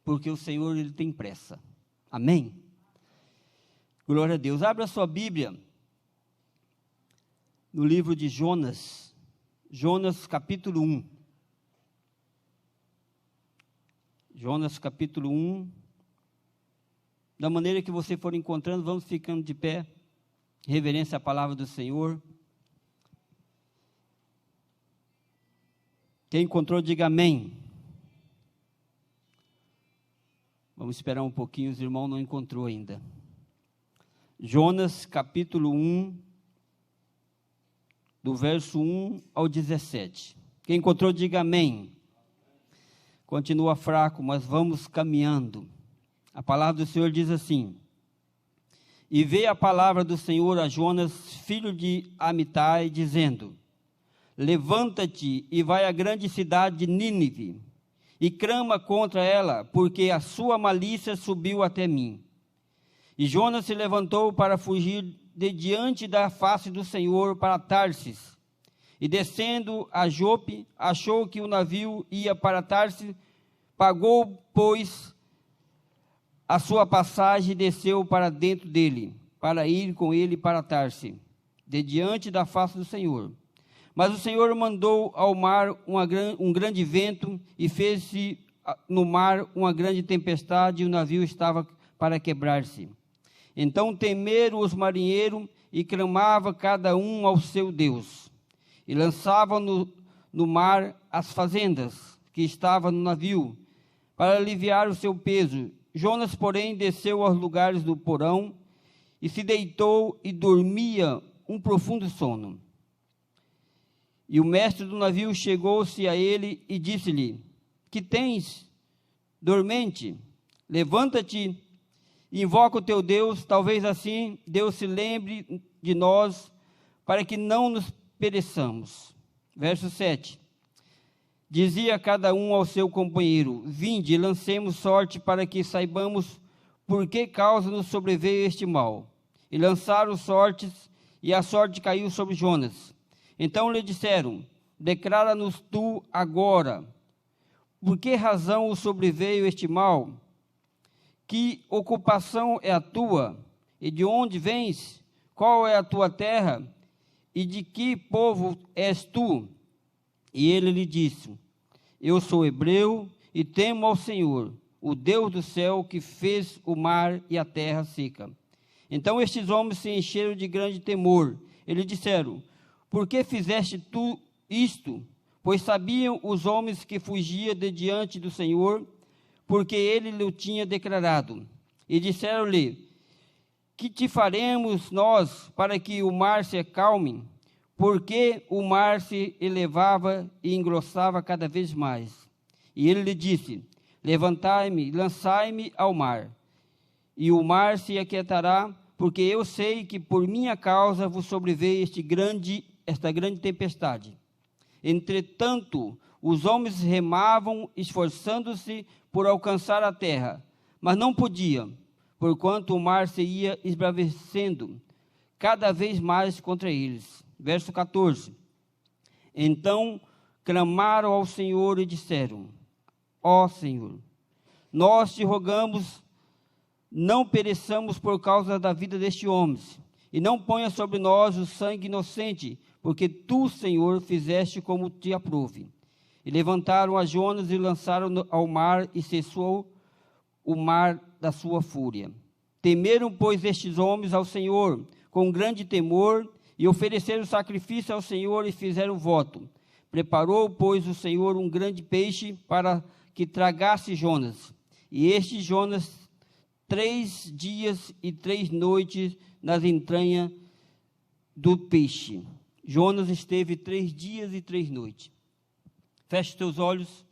porque o Senhor, Ele tem pressa. Amém? Glória a Deus. Abra a sua Bíblia no livro de Jonas, Jonas capítulo 1. Jonas capítulo 1. Da maneira que você for encontrando, vamos ficando de pé, reverência à palavra do Senhor. Quem encontrou, diga amém. Vamos esperar um pouquinho, os irmãos não encontrou ainda. Jonas capítulo 1, do verso 1 ao 17. Quem encontrou, diga amém. Continua fraco, mas vamos caminhando. A palavra do Senhor diz assim: E veio a palavra do Senhor a Jonas, filho de Amitai, dizendo: Levanta-te e vai à grande cidade de Nínive, e clama contra ela, porque a sua malícia subiu até mim. E Jonas se levantou para fugir de diante da face do Senhor para Tarsis. E descendo a Jope, achou que o navio ia para Tarsis, pagou, pois, a sua passagem e desceu para dentro dele, para ir com ele para Tarsis, de diante da face do Senhor. Mas o Senhor mandou ao mar um grande vento, e fez-se no mar uma grande tempestade, e o navio estava para quebrar-se. Então temeram os marinheiros, e clamavam cada um ao seu Deus, e lançavam no mar as fazendas que estavam no navio, para aliviar o seu peso. Jonas, porém, desceu aos lugares do porão, e se deitou e dormia um profundo sono. E o mestre do navio chegou-se a ele e disse-lhe: Que tens, dormente? Levanta-te e invoca o teu Deus, talvez assim Deus se lembre de nós, para que não nos pereçamos. Verso 7. Dizia cada um ao seu companheiro: Vinde, lancemos sorte, para que saibamos por que causa nos sobreveio este mal. E lançaram sortes, e a sorte caiu sobre Jonas. Então lhe disseram: Declara-nos tu agora, por que razão o sobreveio este mal? Que ocupação é a tua? E de onde vens? Qual é a tua terra? E de que povo és tu? E ele lhe disse: Eu sou hebreu e temo ao Senhor, o Deus do céu, que fez o mar e a terra seca. Então estes homens se encheram de grande temor. Eles disseram: Por que fizeste tu isto? Pois sabiam os homens que fugia de diante do Senhor, porque ele lhe tinha declarado. E disseram-lhe: Que te faremos nós para que o mar se acalme? Porque o mar se elevava e engrossava cada vez mais. E ele lhe disse: Levantai-me, lançai-me ao mar, e o mar se aquietará, porque eu sei que por minha causa vos sobreveio esta grande tempestade. Entretanto, os homens remavam, esforçando-se por alcançar a terra, mas não podiam, porquanto o mar se ia esbravecendo cada vez mais contra eles. Verso 14. Então clamaram ao Senhor e disseram: Ó Senhor, nós te rogamos, não pereçamos por causa da vida deste homem, e não ponha sobre nós o sangue inocente, porque tu, Senhor, fizeste como te aprouve. E levantaram a Jonas e lançaram ao mar, e cessou o mar da sua fúria. Temeram, pois, estes homens ao Senhor com grande temor, e ofereceram sacrifício ao Senhor e fizeram voto. Preparou, pois, o Senhor um grande peixe para que tragasse Jonas. E este Jonas 3 dias e 3 noites nas entranhas do peixe. Jonas esteve 3 dias e 3 noites. Feche teus olhos,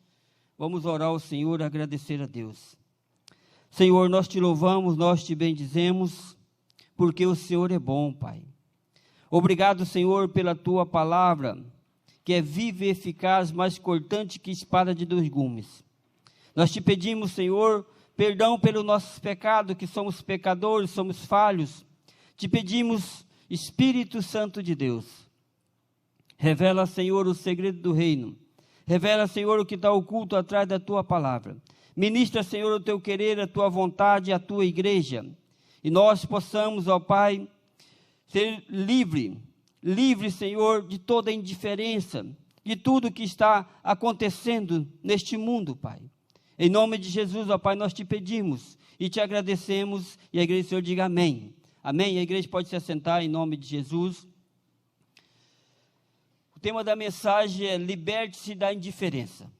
vamos orar ao Senhor, agradecer a Deus. Senhor, nós te louvamos, nós te bendizemos, porque o Senhor é bom, Pai. Obrigado, Senhor, pela tua palavra, que é viva e eficaz, mais cortante que espada de 2 gumes. Nós te pedimos, Senhor, perdão pelos nossos pecados, que somos pecadores, somos falhos. Te pedimos, Espírito Santo de Deus, revela, Senhor, o segredo do reino. Revela, Senhor, o que está oculto atrás da tua palavra. Ministra, Senhor, o teu querer, a tua vontade, a tua igreja. E nós possamos, ó Pai, ser livre, Senhor, de toda indiferença, de tudo que está acontecendo neste mundo, Pai. Em nome de Jesus, ó Pai, nós te pedimos e te agradecemos. E a igreja, Senhor, diga amém. Amém. A igreja pode se assentar em nome de Jesus. O tema da mensagem é: liberte-se da indiferença.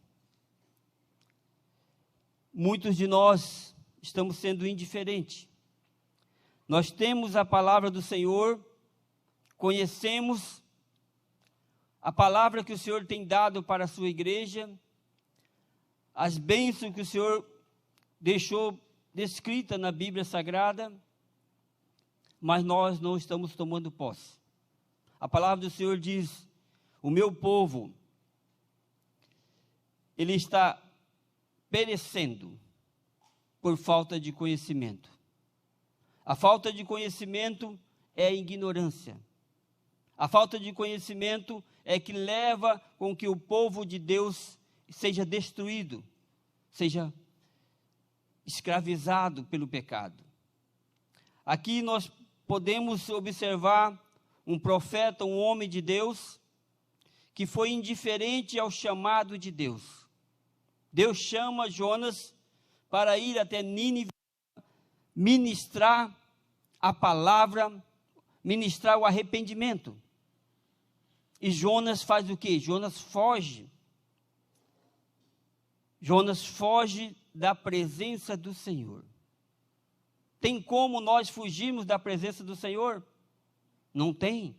Muitos de nós estamos sendo indiferentes. Nós temos a palavra do Senhor, conhecemos a palavra que o Senhor tem dado para a sua igreja, as bênçãos que o Senhor deixou descrita na Bíblia Sagrada, mas nós não estamos tomando posse. A palavra do Senhor diz: o meu povo, ele está perecendo por falta de conhecimento. A falta de conhecimento é a ignorância. A falta de conhecimento é que leva com que o povo de Deus seja destruído, seja escravizado pelo pecado. Aqui nós podemos observar um profeta, um homem de Deus, que foi indiferente ao chamado de Deus. Deus chama Jonas para ir até Nínive, ministrar a palavra, ministrar o arrependimento. E Jonas faz o quê? Jonas foge. Jonas foge da presença do Senhor. Tem como nós fugirmos da presença do Senhor? Não tem.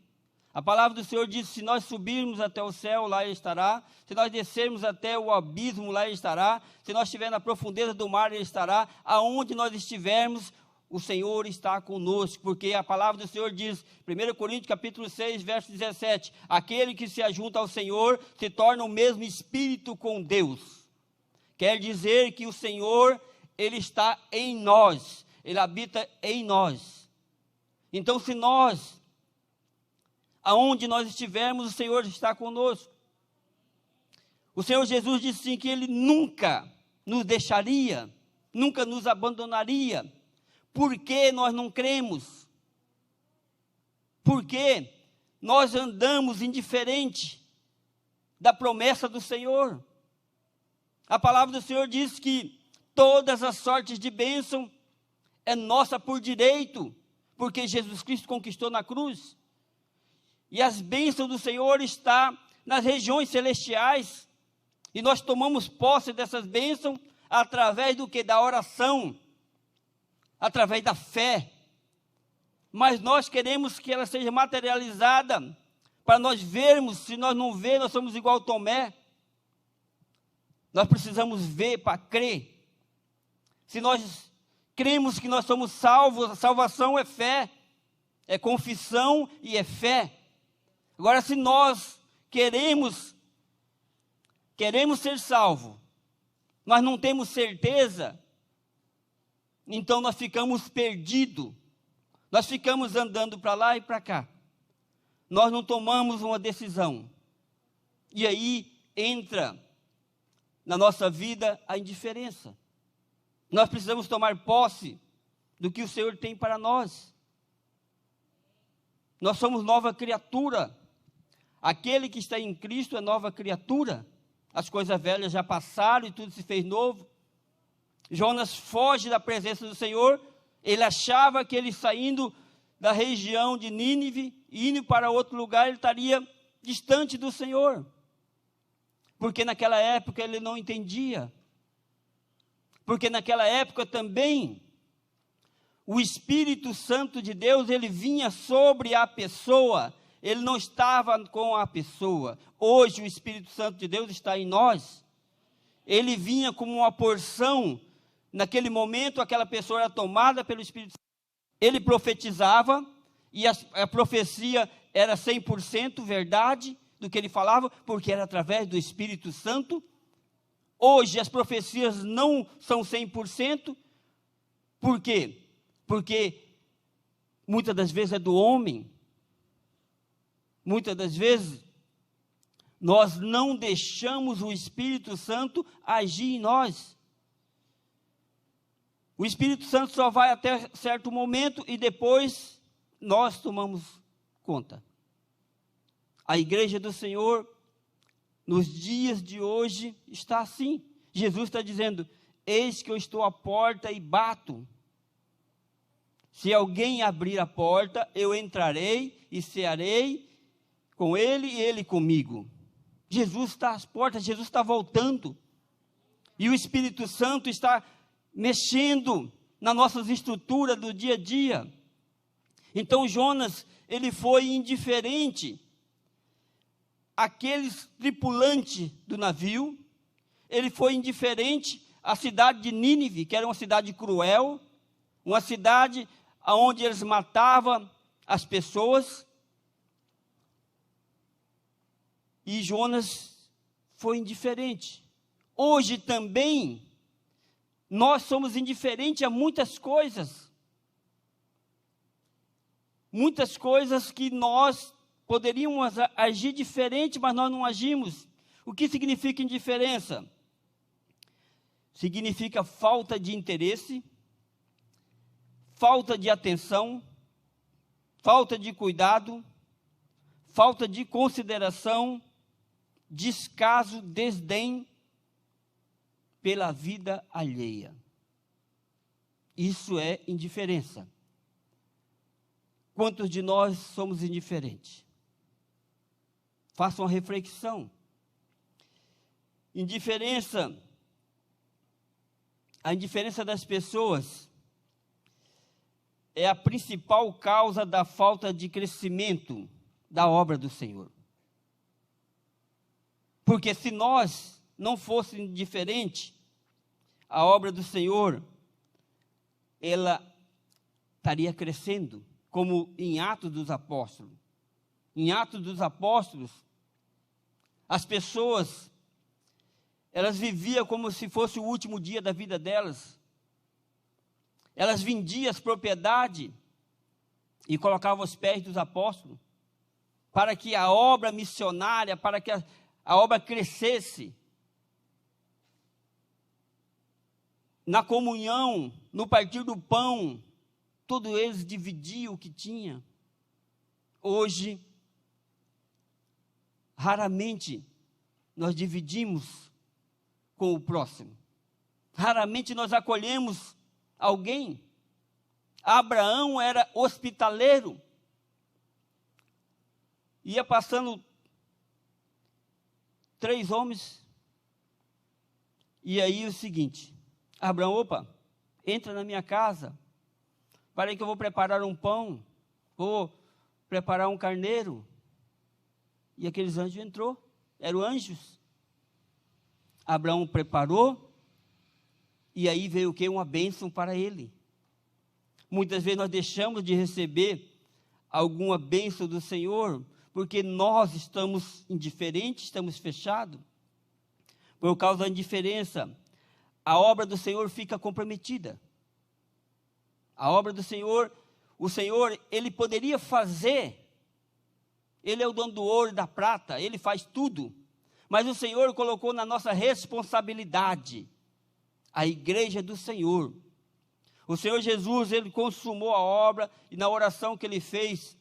A palavra do Senhor diz: se nós subirmos até o céu, lá Ele estará. Se nós descermos até o abismo, lá Ele estará. Se nós estivermos na profundeza do mar, Ele estará. Aonde nós estivermos, o Senhor está conosco. Porque a palavra do Senhor diz, 1 Coríntios capítulo 6, verso 17: aquele que se ajunta ao Senhor se torna o mesmo espírito com Deus. Quer dizer que o Senhor, Ele está em nós. Ele habita em nós. Então, se nós, aonde nós estivermos, o Senhor está conosco. O Senhor Jesus disse sim, que Ele nunca nos deixaria, nunca nos abandonaria. Por que nós não cremos? Porque nós andamos indiferente da promessa do Senhor. A palavra do Senhor diz que todas as sortes de bênção é nossa por direito, porque Jesus Cristo conquistou na cruz. E as bênçãos do Senhor estão nas regiões celestiais. E nós tomamos posse dessas bênçãos através do que? Da oração, através da fé. Mas nós queremos que ela seja materializada, para nós vermos. Se nós não vermos, nós somos igual Tomé. Nós precisamos ver para crer. Se nós cremos que nós somos salvos, a salvação é fé, é confissão e é fé. Agora, se nós queremos ser salvos, nós não temos certeza, então nós ficamos perdidos, nós ficamos andando para lá e para cá, nós não tomamos uma decisão, e aí entra na nossa vida a indiferença. Nós precisamos tomar posse do que o Senhor tem para nós. Nós somos nova criatura. Aquele que está em Cristo é nova criatura. As coisas velhas já passaram e tudo se fez novo. Jonas foge da presença do Senhor. Ele achava que ele saindo da região de Nínive, indo para outro lugar, ele estaria distante do Senhor. Porque naquela época ele não entendia. Porque naquela época também o Espírito Santo de Deus, ele vinha sobre a pessoa, ele não estava com a pessoa. Hoje o Espírito Santo de Deus está em nós. Ele vinha como uma porção. Naquele momento aquela pessoa era tomada pelo Espírito Santo. Ele profetizava e a profecia era 100% verdade do que ele falava, porque era através do Espírito Santo. Hoje as profecias não são 100%. Por quê? Porque muitas das vezes é do homem. Muitas das vezes nós não deixamos o Espírito Santo agir em nós. O Espírito Santo só vai até certo momento e depois nós tomamos conta. A igreja do Senhor, nos dias de hoje, está assim. Jesus está dizendo: eis que eu estou à porta e bato. Se alguém abrir a porta, eu entrarei e cearei com ele e ele comigo. Jesus está às portas, Jesus está voltando. E o Espírito Santo está mexendo nas nossas estruturas do dia a dia. Então Jonas, ele foi indiferente àqueles tripulantes do navio, ele foi indiferente à cidade de Nínive, que era uma cidade cruel, uma cidade onde eles matavam as pessoas. E Jonas foi indiferente. Hoje também, nós somos indiferentes a muitas coisas. Muitas coisas que nós poderíamos agir diferente, mas nós não agimos. O que significa indiferença? Significa falta de interesse, falta de atenção, falta de cuidado, falta de consideração, descaso, desdém pela vida alheia. Isso é indiferença. Quantos de nós somos indiferentes? Faça uma reflexão. A indiferença das pessoas é a principal causa da falta de crescimento da obra do Senhor. Porque se nós não fosse indiferente, a obra do Senhor, ela estaria crescendo, como em Atos dos Apóstolos. Em Atos dos Apóstolos, as pessoas, elas viviam como se fosse o último dia da vida delas. Elas vendiam as propriedades e colocavam aos pés dos apóstolos, para que a obra missionária, para que a obra crescesse. Na comunhão, no partir do pão, todos eles dividiam o que tinha. Hoje, raramente nós dividimos com o próximo. Raramente nós acolhemos alguém. Abraão era hospitaleiro. Ia passando 3 homens. E aí o seguinte: Abraão, opa, entra na minha casa. Para aí que eu vou preparar um pão. Vou preparar um carneiro. E aqueles anjos entrou. Eram anjos. Abraão preparou. E aí veio o quê? Uma bênção para ele. Muitas vezes nós deixamos de receber alguma bênção do Senhor, porque nós estamos indiferentes, estamos fechados. Por causa da indiferença, a obra do Senhor fica comprometida. A obra do Senhor, o Senhor, Ele poderia fazer. Ele é o dono do ouro e da prata, Ele faz tudo. Mas o Senhor colocou na nossa responsabilidade a igreja do Senhor. O Senhor Jesus, Ele consumou a obra, e na oração que Ele fez,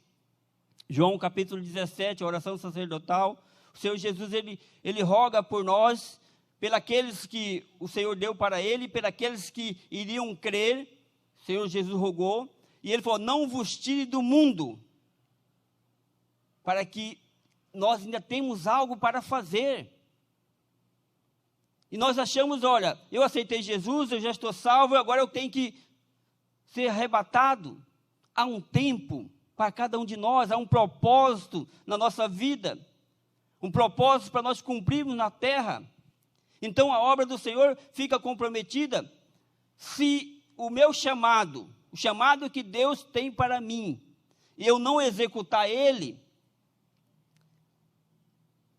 João capítulo 17, a oração sacerdotal, o Senhor Jesus, Ele roga por nós, pelos que o Senhor deu para Ele, pelos que iriam crer. O Senhor Jesus rogou, e Ele falou: não vos tire do mundo, para que nós ainda temos algo para fazer. E nós achamos, olha, eu aceitei Jesus, eu já estou salvo, agora eu tenho que ser arrebatado. Há um tempo para cada um de nós, há um propósito na nossa vida, um propósito para nós cumprirmos na terra. Então a obra do Senhor fica comprometida se o meu chamado, o chamado que Deus tem para mim, eu não executar ele.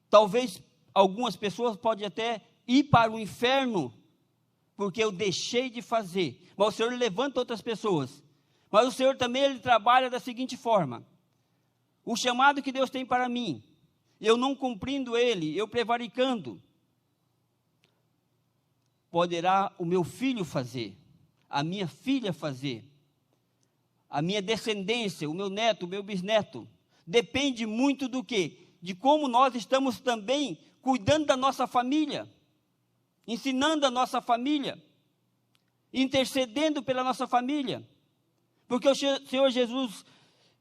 Talvez algumas pessoas podem até ir para o inferno, porque eu deixei de fazer. Mas o Senhor levanta outras pessoas. Mas o Senhor também, Ele trabalha da seguinte forma: o chamado que Deus tem para mim, eu não cumprindo ele, eu prevaricando, poderá o meu filho fazer. a minha filha fazer, a minha descendência, o meu neto, o meu bisneto. Depende muito do quê? De como nós estamos também cuidando da nossa família, ensinando a nossa família, intercedendo pela nossa família. Porque o Senhor Jesus,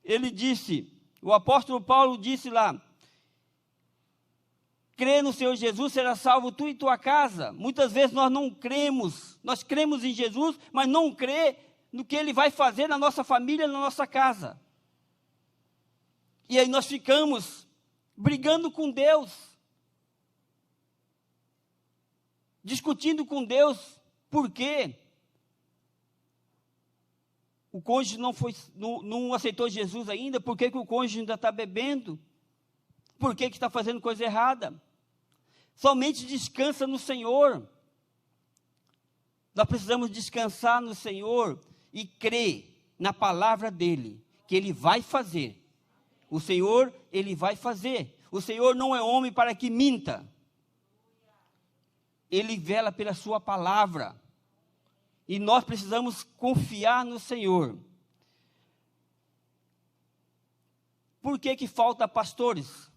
ele disse, o apóstolo Paulo disse lá, crê no Senhor Jesus, será salvo tu e tua casa. Muitas vezes nós não cremos, nós cremos em Jesus, mas não crê no que Ele vai fazer na nossa família, na nossa casa. E aí nós ficamos brigando com Deus, discutindo com Deus, por quê? O cônjuge não aceitou Jesus ainda, por que o cônjuge ainda está bebendo? Por que está fazendo coisa errada? Somente descansa no Senhor. Nós precisamos descansar no Senhor e crer na palavra dEle, que Ele vai fazer. O Senhor, Ele vai fazer. O Senhor não é homem para que minta. Ele vela pela sua palavra. E nós precisamos confiar no Senhor. Por que falta pastores?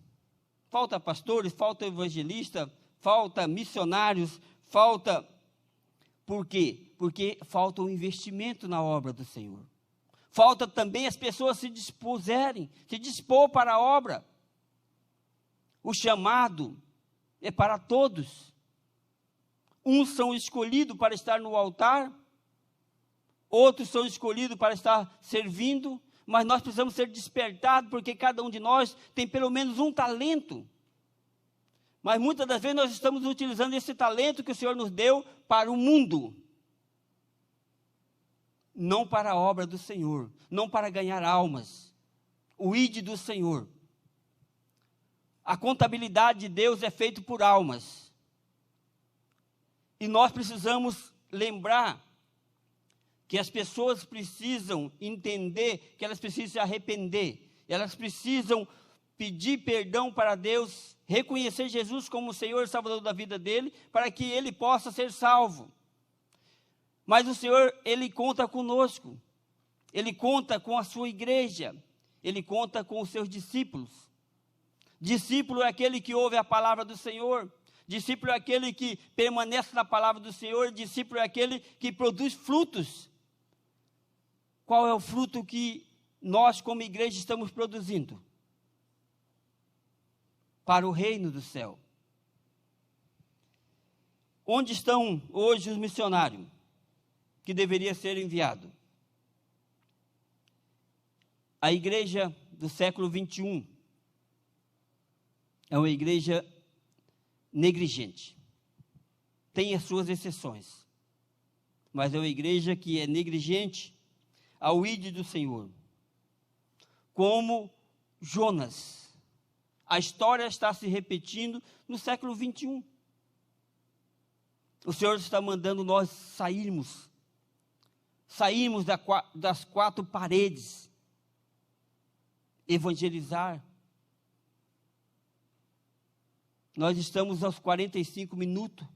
Falta pastores, falta evangelista, falta missionários, falta... Por quê? Porque falta um investimento na obra do Senhor. Falta também as pessoas se dispor para a obra. O chamado é para todos. Uns são escolhidos para estar no altar, outros são escolhidos para estar servindo, mas nós precisamos ser despertados, porque cada um de nós tem pelo menos um talento. Mas muitas das vezes nós estamos utilizando esse talento que o Senhor nos deu para o mundo, não para a obra do Senhor, não para ganhar almas, o ide do Senhor. A contabilidade de Deus é feita por almas. E nós precisamos lembrar que as pessoas precisam entender que elas precisam se arrepender, elas precisam pedir perdão para Deus, reconhecer Jesus como o Senhor e Salvador da vida dele, para que ele possa ser salvo. Mas o Senhor, Ele conta conosco, Ele conta com a sua igreja, Ele conta com os seus discípulos. Discípulo é aquele que ouve a palavra do Senhor, discípulo é aquele que permanece na palavra do Senhor, discípulo é aquele que produz frutos. Qual é o fruto que nós, como igreja, estamos produzindo? Para o reino do céu. Onde estão hoje os missionários que deveria ser enviado? A igreja do século 21 é uma igreja negligente. Tem as suas exceções, mas é uma igreja que é negligente ao ide do Senhor. Como Jonas. A história está se repetindo no século 21. O Senhor está mandando nós sairmos das quatro paredes, evangelizar. Nós estamos aos 45 minutos.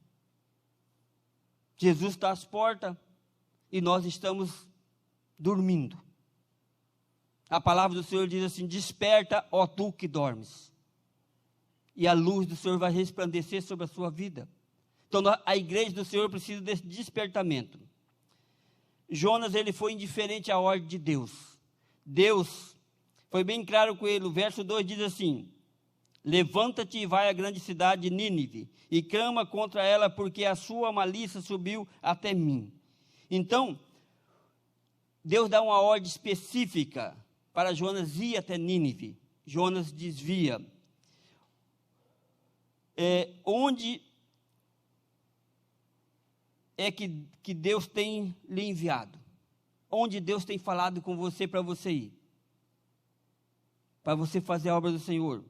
Jesus está às portas e nós estamos dormindo. A palavra do Senhor diz assim: desperta, ó tu que dormes, e a luz do Senhor vai resplandecer sobre a sua vida. Então a igreja do Senhor precisa desse despertamento. Jonas, ele foi indiferente à ordem de Deus. Deus foi bem claro com ele. O verso 2 diz assim: levanta-te e vai à grande cidade de Nínive, e clama contra ela, porque a sua malícia subiu até mim. Então, Deus dá uma ordem específica para Jonas ir até Nínive. Jonas desvia. Onde é que Deus tem lhe enviado? Onde Deus tem falado com você para você ir? Para você fazer a obra do Senhor?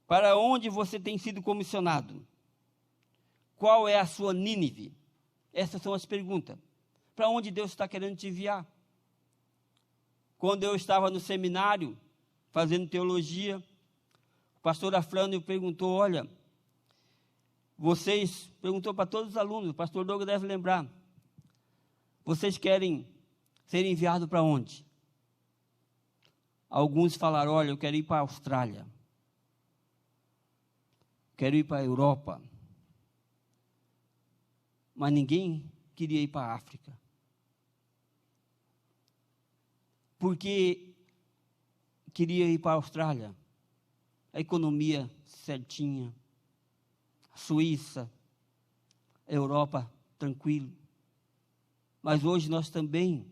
Para onde você tem sido comissionado? Qual é a sua Nínive? Essas são as perguntas. Para onde Deus está querendo te enviar? Quando eu estava no seminário, fazendo teologia, o pastor Afrânio perguntou, olha, perguntou para todos os alunos, o pastor Douglas deve lembrar, vocês querem ser enviados para onde? Alguns falaram, olha, eu quero ir para a Austrália. Quero ir para a Europa. Mas ninguém queria ir para a África. Porque queria ir para a Austrália. A economia certinha. A Suíça. A Europa tranquilo. Mas hoje nós também,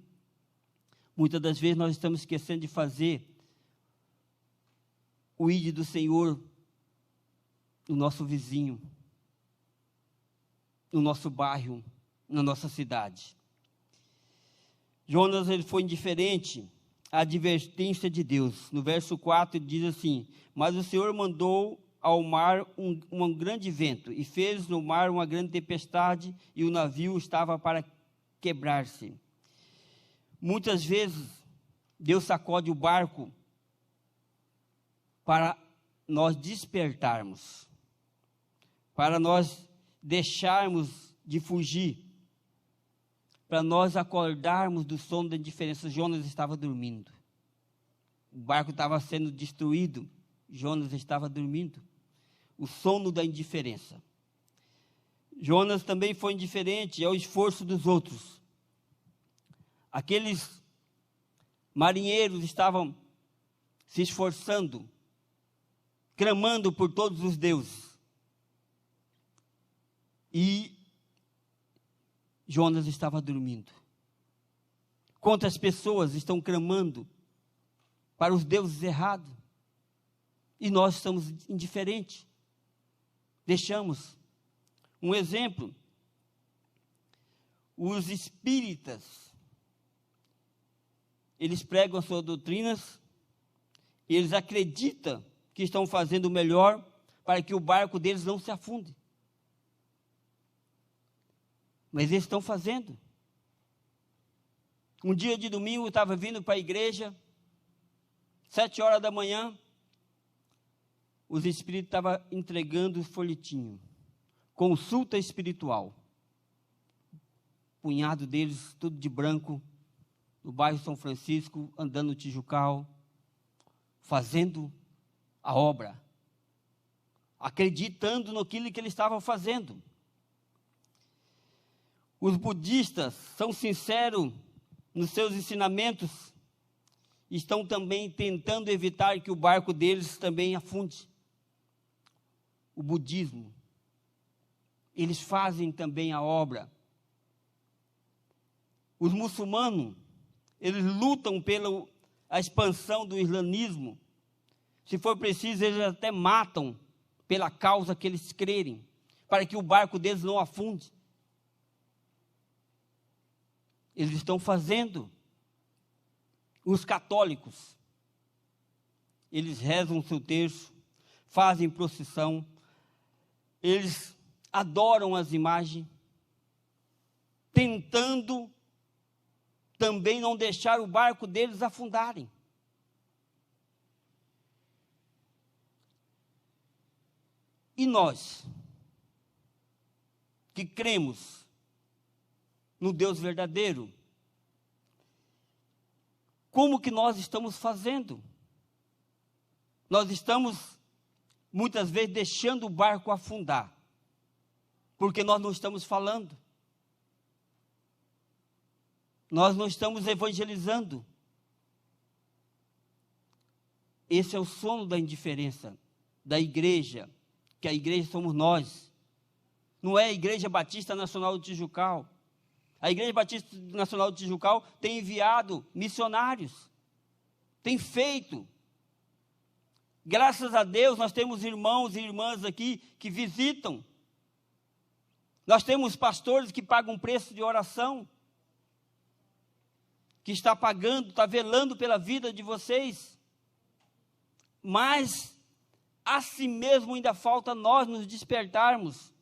muitas das vezes nós estamos esquecendo de fazer o ID do Senhor no nosso vizinho, no nosso bairro, na nossa cidade. Jonas, ele foi indiferente à advertência de Deus. No verso 4 ele diz assim, mas o Senhor mandou ao mar um grande vento, e fez no mar uma grande tempestade, e o navio estava para quebrar-se. Muitas vezes, Deus sacode o barco para nós despertarmos, para nós deixarmos de fugir, para nós acordarmos do sono da indiferença. Jonas estava dormindo. O barco estava sendo destruído. Jonas estava dormindo. O sono da indiferença. Jonas também foi indiferente ao esforço dos outros. Aqueles marinheiros estavam se esforçando, clamando por todos os deuses. E Jonas estava dormindo. Quantas pessoas estão clamando para os deuses errados? E nós estamos indiferentes. Deixamos. Um exemplo, os espíritas, eles pregam as suas doutrinas, eles acreditam que estão fazendo o melhor para que o barco deles não se afunde. Mas eles estão fazendo. Um dia de domingo eu estava vindo para a igreja, 7 horas da manhã, os espíritos estavam entregando o folhetinho. Consulta espiritual. Punhado deles, tudo de branco, no bairro São Francisco, andando no Tijucal, fazendo a obra, acreditando naquilo que eles estavam fazendo. Os budistas são sinceros nos seus ensinamentos, estão também tentando evitar que o barco deles também afunde. O budismo, eles fazem também a obra. Os muçulmanos, eles lutam pela a expansão do islamismo. Se for preciso, eles até matam pela causa que eles crerem, para que o barco deles não afunde. Eles estão fazendo. Os católicos, eles rezam o seu terço, fazem procissão, eles adoram as imagens, tentando também não deixar o barco deles afundarem. E nós, que cremos no Deus verdadeiro, como que nós estamos fazendo? Nós estamos, muitas vezes, deixando o barco afundar, porque nós não estamos falando. Nós não estamos evangelizando. Esse é o sono da indiferença da igreja, que a igreja somos nós. Não é a Igreja Batista Nacional do Tijucal. A Igreja Batista Nacional do Tijucal tem enviado missionários, tem feito. Graças a Deus, nós temos irmãos e irmãs aqui que visitam. Nós temos pastores que pagam preço de oração, que está pagando, está velando pela vida de vocês. Mas, assim mesmo, ainda falta nós nos despertarmos.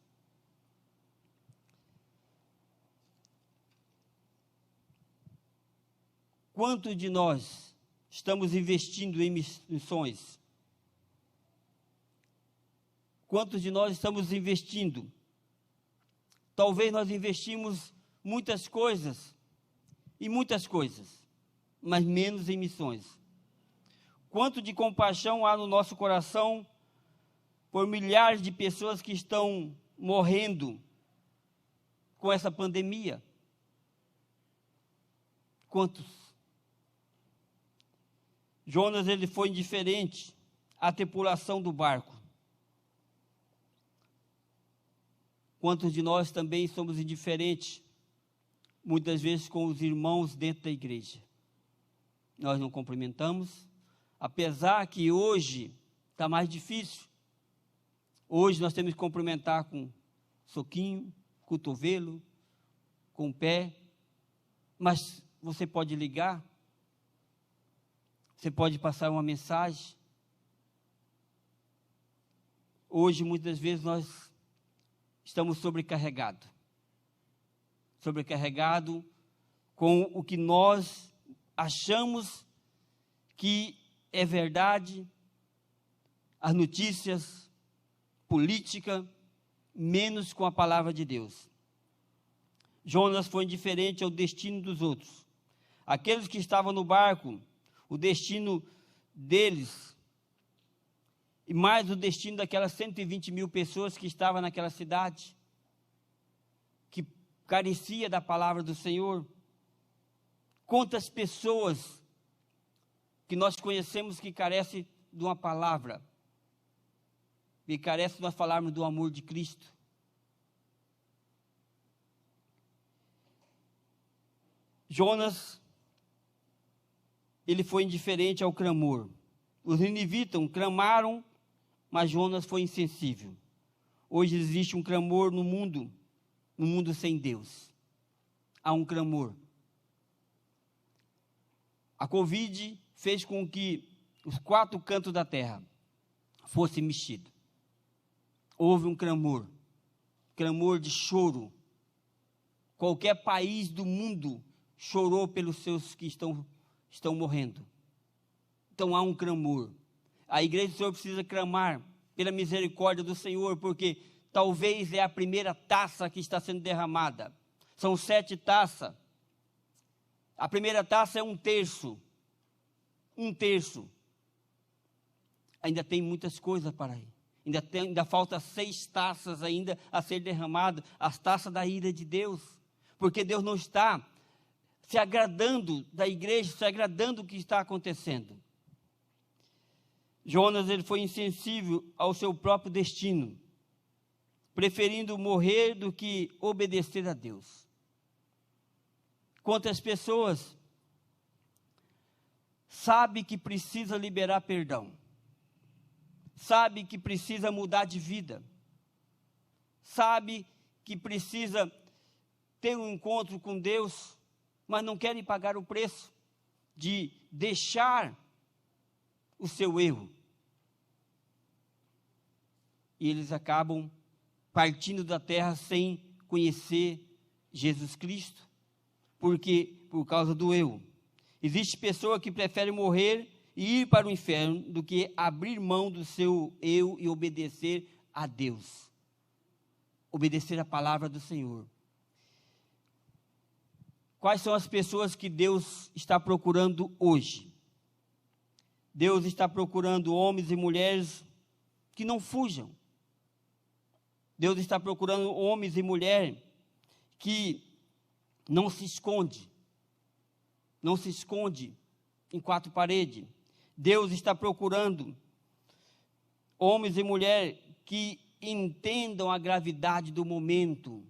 Quanto de nós estamos investindo em missões? Quantos de nós estamos investindo? Talvez nós investimos muitas coisas em muitas coisas, mas menos em missões. Quanto de compaixão há no nosso coração por milhares de pessoas que estão morrendo com essa pandemia? Quantos? Jonas, ele foi indiferente à tripulação do barco. Quantos de nós também somos indiferentes, muitas vezes, com os irmãos dentro da igreja? Nós não cumprimentamos, apesar que hoje está mais difícil. Hoje nós temos que cumprimentar com soquinho, cotovelo, com o pé, mas você pode ligar, você pode passar uma mensagem. Hoje, muitas vezes, nós estamos sobrecarregados com o que nós achamos que é verdade, as notícias, política, menos com a palavra de Deus. Jonas foi indiferente ao destino dos outros. Aqueles que estavam no barco, o destino deles, e mais o destino daquelas 120 mil pessoas que estavam naquela cidade, que carecia da palavra do Senhor. Quantas pessoas que nós conhecemos que carecem de uma palavra, e carece de nós falarmos do amor de Cristo. Jonas, ele foi indiferente ao clamor. Os ninivitas clamaram, mas Jonas foi insensível. Hoje existe um clamor no mundo sem Deus. Há um clamor. A Covid fez com que os 4 cantos da terra fossem mexidos. Houve um clamor de choro. Qualquer país do mundo chorou pelos seus que estão morrendo. Então há um clamor. A igreja do Senhor precisa clamar pela misericórdia do Senhor, porque talvez é a primeira taça que está sendo derramada. São 7 taças. A primeira taça é 1/3. 1/3. Ainda tem muitas coisas para ir. Ainda falta 6 taças ainda a ser derramadas, as taças da ira de Deus, porque Deus não está se agradando da igreja, se agradando do que está acontecendo. Jonas, ele foi insensível ao seu próprio destino, preferindo morrer do que obedecer a Deus. Quantas pessoas sabem que precisa liberar perdão, sabe que precisa mudar de vida, sabe que precisa ter um encontro com Deus, mas não querem pagar o preço de deixar o seu erro. E eles acabam partindo da terra sem conhecer Jesus Cristo, porque por causa do erro. Existe pessoa que prefere morrer e ir para o inferno do que abrir mão do seu eu e obedecer a Deus. Obedecer a palavra do Senhor. Quais são as pessoas que Deus está procurando hoje? Deus está procurando homens e mulheres que não fujam. Deus está procurando homens e mulheres que não se esconde em 4 paredes. Deus está procurando homens e mulheres que entendam a gravidade do momento,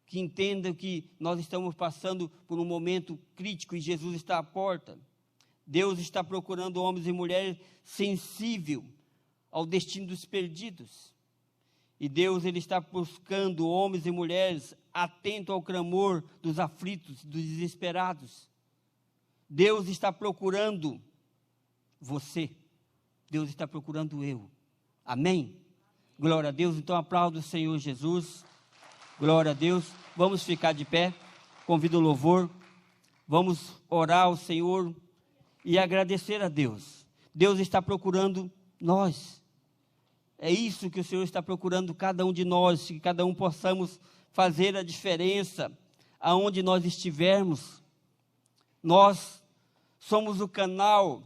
que entendam que nós estamos passando por um momento crítico e Jesus está à porta. Deus está procurando homens e mulheres sensíveis ao destino dos perdidos. E Deus, ele está buscando homens e mulheres atentos ao clamor dos aflitos, dos desesperados. Deus está procurando você. Deus está procurando eu. Amém? Glória a Deus. Então aplauda o Senhor Jesus. Glória a Deus. Vamos ficar de pé. Convido o louvor. Vamos orar ao Senhor e agradecer a Deus. Deus está procurando nós. É isso que o Senhor está procurando cada um de nós, que cada um possamos fazer a diferença aonde nós estivermos. Nós somos o canal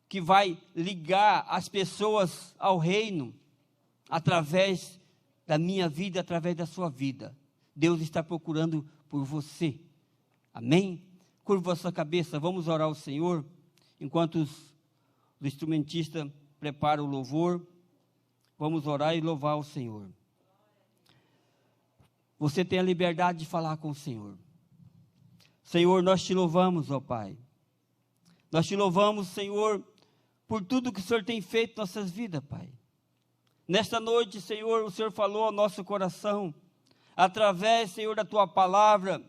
que vai ligar as pessoas ao reino, através da minha vida, através da sua vida. Deus está procurando por você. Amém? Curva a sua cabeça, vamos orar ao Senhor, enquanto o instrumentista prepara o louvor. Vamos orar e louvar o Senhor. Você tem a liberdade de falar com o Senhor. Senhor, nós te louvamos, ó Pai. Nós te louvamos, Senhor, por tudo que o Senhor tem feito em nossas vidas, Pai. Nesta noite, Senhor, o Senhor falou ao nosso coração, através, Senhor, da Tua palavra,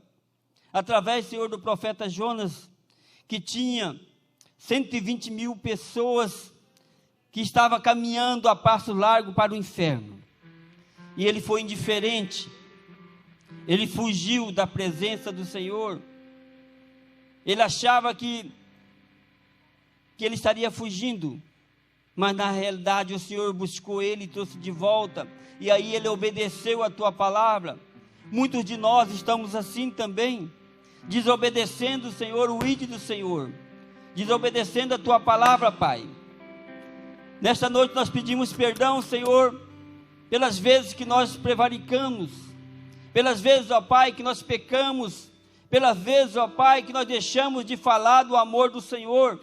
através, Senhor, do profeta Jonas, que tinha 120 mil pessoas que estavam caminhando a passo largo para o inferno. E ele foi indiferente, ele fugiu da presença do Senhor. Ele achava que ele estaria fugindo, mas na realidade o Senhor buscou ele e trouxe de volta, e aí ele obedeceu a Tua palavra. Muitos de nós estamos assim também, desobedecendo, Senhor, o ID do Senhor, desobedecendo a Tua palavra, Pai. Nesta noite nós pedimos perdão, Senhor, pelas vezes que nós prevaricamos, pelas vezes, ó Pai, que nós pecamos, pelas vezes, ó Pai, que nós deixamos de falar do amor do Senhor.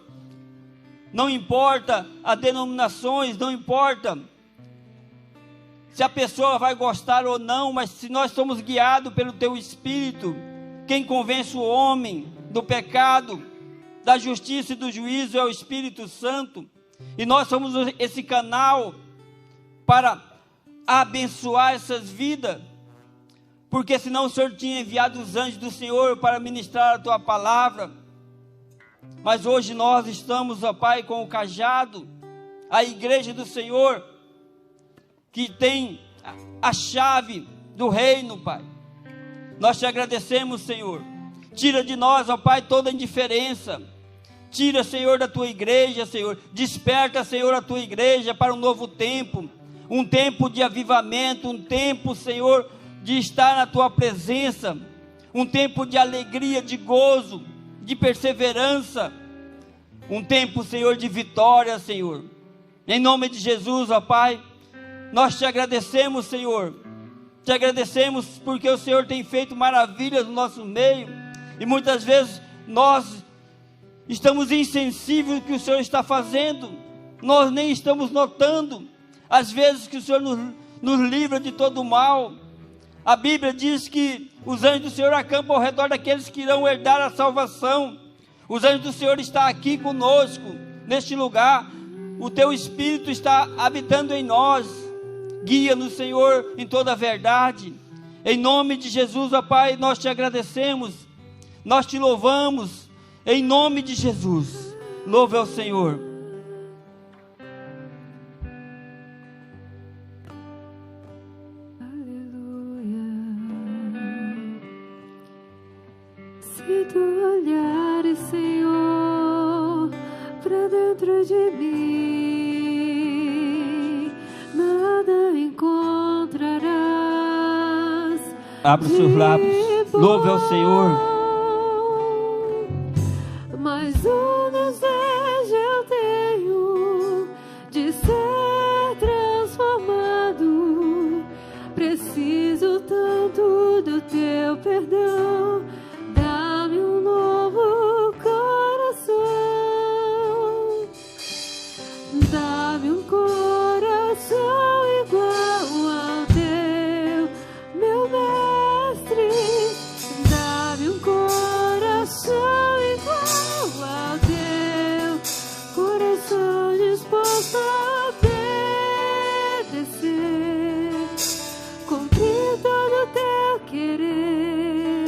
Não importa as denominações, não importa se a pessoa vai gostar ou não, mas se nós somos guiados pelo Teu Espírito, quem convence o homem do pecado, da justiça e do juízo é o Espírito Santo, e nós somos esse canal para abençoar essas vidas, porque senão o Senhor tinha enviado os anjos do Senhor para ministrar a Tua palavra. Mas hoje nós estamos, ó Pai, com o cajado, a igreja do Senhor, que tem a chave do reino, Pai. Nós te agradecemos, Senhor. Tira de nós, ó Pai, toda indiferença. Tira, Senhor, da Tua igreja, Senhor. Desperta, Senhor, a Tua igreja para um novo tempo. Um tempo de avivamento, um tempo, Senhor, de estar na Tua presença. Um tempo de alegria, de gozo, de perseverança, um tempo, Senhor, de vitória, Senhor. Em nome de Jesus, ó Pai, nós te agradecemos, Senhor. Te agradecemos porque o Senhor tem feito maravilhas no nosso meio, e muitas vezes nós estamos insensíveis ao que o Senhor está fazendo, nós nem estamos notando, às vezes, que o Senhor nos livra de todo o mal. A Bíblia diz que os anjos do Senhor acampam ao redor daqueles que irão herdar a salvação. Os anjos do Senhor estão aqui conosco, neste lugar. O Teu Espírito está habitando em nós. Guia-nos, Senhor, em toda a verdade. Em nome de Jesus, ó Pai, nós te agradecemos. Nós te louvamos. Em nome de Jesus. Louve ao Senhor. Se Tu olhares, Senhor, para dentro de mim, nada encontrarás. Abra os seus lábios, louve ao Senhor. Mas um desejo eu tenho de ser transformado. Preciso tanto do Teu perdão. Dá-me um novo coração. Dá-me um coração igual ao Teu, meu Mestre. Dá-me um coração igual ao Teu, coração disposto a obedecer, cumprir todo o Teu querer.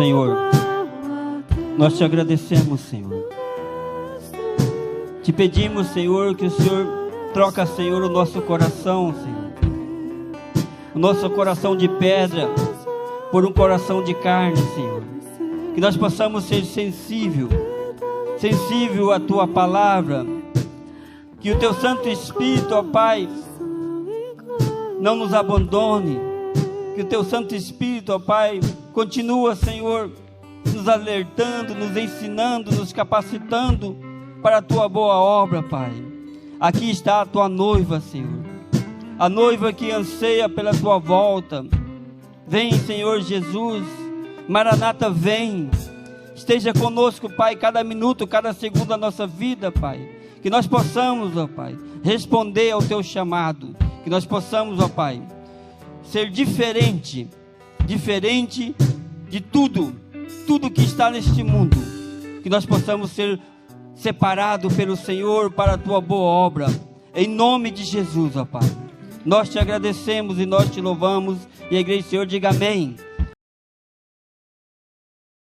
Senhor. Nós te agradecemos, Senhor. Te pedimos, Senhor, que o Senhor troca, Senhor, o nosso coração, Senhor. O nosso coração de pedra por um coração de carne, Senhor. Que nós possamos ser sensível à Tua palavra. Que o Teu Santo Espírito, ó Pai, não nos abandone. Que o Teu Santo Espírito, ó Pai, continua, Senhor, nos alertando, nos ensinando, nos capacitando para a Tua boa obra, Pai. Aqui está a Tua noiva, Senhor. A noiva que anseia pela Tua volta. Vem, Senhor Jesus. Maranata, vem. Esteja conosco, Pai, cada minuto, cada segundo da nossa vida, Pai. Que nós possamos, ó Pai, responder ao Teu chamado. Que nós possamos, ó Pai, ser diferente de tudo que está neste mundo. Que nós possamos ser separados pelo Senhor para a Tua boa obra. Em nome de Jesus, ó Pai. Nós te agradecemos e nós te louvamos. E a igreja do Senhor diga amém.